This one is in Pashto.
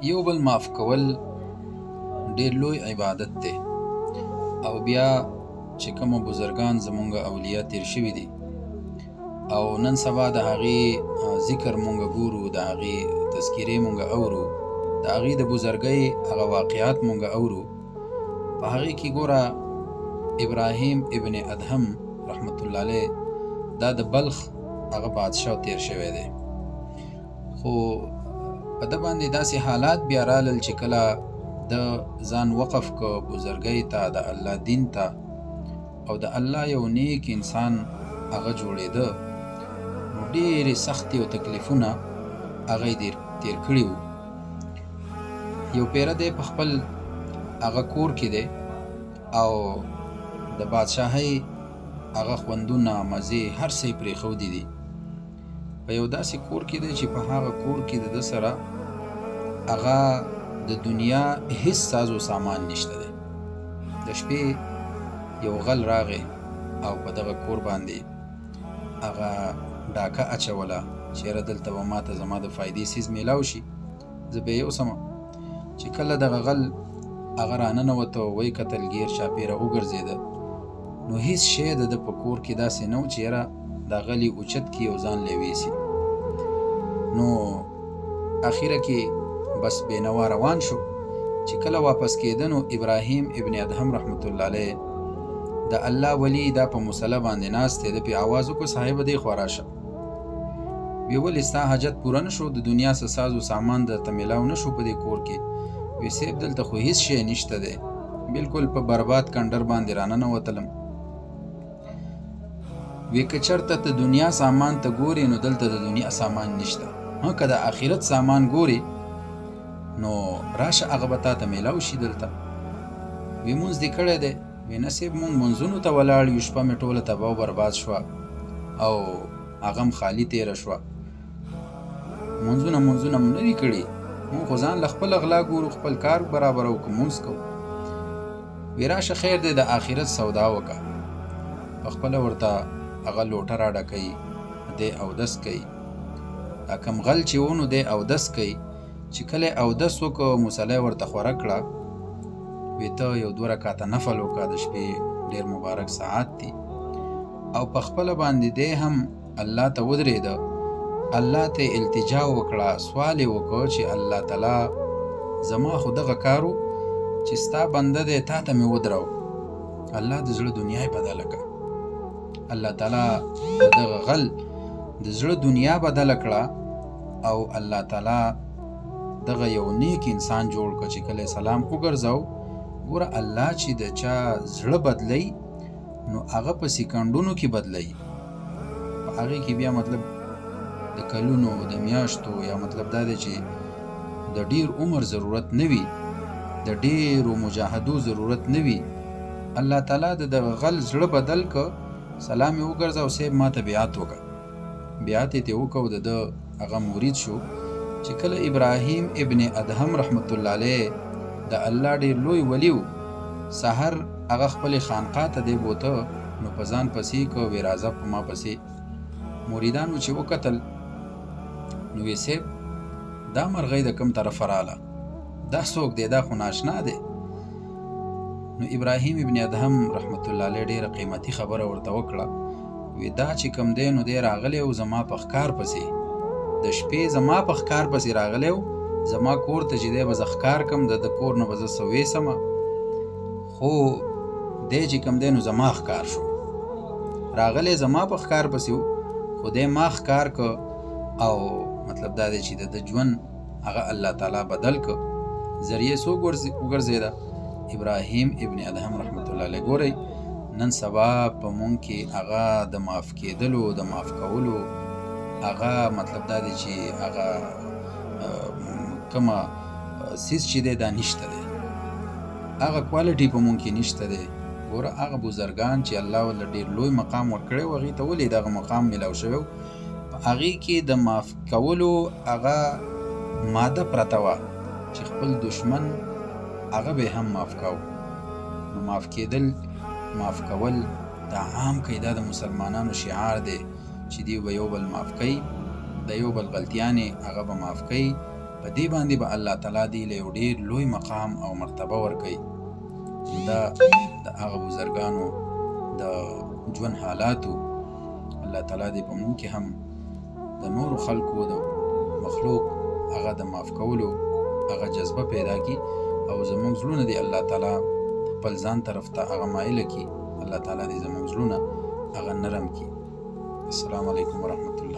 یو بل معاف کول ډېر لوی عبادت دی او بیا چې کومه بزرګان زمونږ اولیاء تیر شوي دي او نن سبا د هغې ذکر مونږ ګورو، د هغې تذکیرې مونږ اورو، د هغې د بزرګۍ هغه واقعات مونږ اورو. په هغې کې ګوره ابراهیم ابن ادهم رحمت الله علیه دا د بلخ هغه بادشاه تیر شوی دی، خو په ده باندې داسې حالات بیا رالل چې کله د ځان وقف که بزرګۍ ته، د الله دین ته، او د الله یو نیک انسان هغه جوړېده، نو ډېرې سختې او تکلیفونه هغه یې تیر کړي وو. یو پیره دی په خپل هغه کور کې دی او د بادشاهۍ هغه خوندونه، مزې، هر څه یې پرېښودي دي. په یو داسې کور کې دی چې په هغه کور کې د ده سره هغه د دنیا هیڅ ساز و سامان نشته دی. د شپې یو غل راغی او په دغه کور باندې هغه ډاکه اچوله چې یاره دلته به ماته زما د فایدې څیز میلاو شي، زه به یې یوسمه. چې کله دغه غل هغه راننوته وی کتل ګیر چاپېره وګرځېده، نو هیڅ شی د ده په کور کې داسې نه و چې یاره دا غلي اوچت کي او ځان لی ویسي. نو اخیره کې بس بېنوا روان شو. چې کله واپس کېده نو ابراهیم ابن ادهم رحمت الله علیه د الله ولی دا په مسله باندې ناست دی، د پې آواز وکړو صاحبه دی خوا راشه. وی ولې ستا حاجت پوره نه شو؟ د دنیا څه ساز و سامان درته میلاو نه شو په دې کور کې؟ وی صاحب دلته خو هیڅ شی نشته دی، بلکل په برباد کنډر باندې راننوتلم. وی که چېرته ته دنیا سامان ته ګورې نو دلته د دنیا سامان نشته، که د آخرت سامان ګورې نو راشه هغه به تا ته میلاو شي دلته. وی مونځ دې کړی دی؟ وی نه صاحب مونږ مونځونو ته ولاړ یو، شپه مې ټوله تباه و برباد شوه او هغه م خالي تېره شوه. مونځونه مو نه دي کړي، مونږ خو ځان له خپل غلا ګورو، خپل کار برابرو که مونځ کوو. وی راشه خیر دی د آخرت سودا وکړه. پخپله ورته هغه لوټه راډکوي، دی اودس کوي. دا کم غل چې و نو دی اودس کوي. چې کله اودس وکړه مصلی ورته خوره کړه، وی ته یو 2 رکعته نفل وکړه، د شپې ډېر مبارک ساعت دي. او پخپله باندې دی هم الله ته ودرېده، الله ته التجا وکړه، سوال یې وکړه چې الله تعالی زما خو دغه کارو چې ستا بنده دی تا ته مې ودرو، الله د زړه دنیا یې بدله کړه. الله تعالی د دغه غل د زړه دنیا بدله کړه او الله تعالی دغه یو نیک انسان جوړ کړه چې کله سلام وګرځاو. ګوره الله چې د چا زړه بدلی نو هغه په سکندونو کې بدلی. په هغې کې بیا مطلب د کلونو، د میاشتو، یا مطلب دا دی چې د ډیر عمر ضرورت نه وي، د ډیرو مجاهدو ضرورت نه وي. الله تعالی د دغه غل زړه بدل که، سلام یې وګرځاو، صاحب ما ته بیعت وکړه. بیعت یې ترې وکړ، د ده هغه مرید شو. چې کله ابراهیم ابن ادهم رحمت الله علیه د الله ډېر لوی ولی و، سحر هغه خپلې خانقاه ته دی بوته، نو په ځان پسې که وی راځه په ما پسې. مریدانو چې وکتل نو وی صاحب دا مرغۍ د کوم طرفه راله؟ دا څوک دی؟ دا خو ناشنا دی. نو ابراهیم ابن ادهم رحمت الله علیه ډېره قیمتي خبره ورته وکړه. وی دا چې کوم دی نو دی راغلی و زما په ښکار پسې، د شپې زما په ښکار پسې راغلی و، زما کور ته چې دی به زه ښکار کم، د کور نه به زه څه ویسمه، خو دی چې کوم دی نو زما ښکار شو. راغلی زما په ښکار پسې و، خو دی ما ښکار که او مطلب دا دی چې د ژوند هغه الله تعالی بدل که. ذریعه څوک وګرځېده؟ ابراهیم ابن ادهم رحمت الله علیه. ګورئ نن سبا په مونږ کې هغه د معاف کېدلو، د معاف کولو هغه مطلب دا دی چې هغه کومه څیز چې دی دا نشته دی، هغه کوالټي په مونږ کې نشته دی. ګوره هغه بزرګان چې الله ورله ډېر لوی مقام ورکړی و، هغې ته ولې دغه مقام میلاو شوی و؟ په هغې کې د معاف کولو هغه ماده پرته وه چې خپل دشمن هغه به هم معاف کاو. نو معاف کېدل، معاف کول دا عام کوي، دا د مسلمانانو شعار دی چې دی به یو بل معاف کوي، د یو بل غلطیانې هغه به معاف کوي، په دې باندې به الله تعالی دې له یو ډېر لوی مقام او مرتبه ورکوي. دا د هغه بزرګانو د ژوند حالاتو الله تعالی دې په موږ کې هم د نورو خلکو د مخلوق هغه د معاف کولو هغه جذبه پیدا کی او زموږ زړونه دې الله تعالی خپل ځان طرف ته هغه مایله کی. الله تعالی دې زموږ زړونه هغه نرم کی. السلام علیکم ورحمت الله.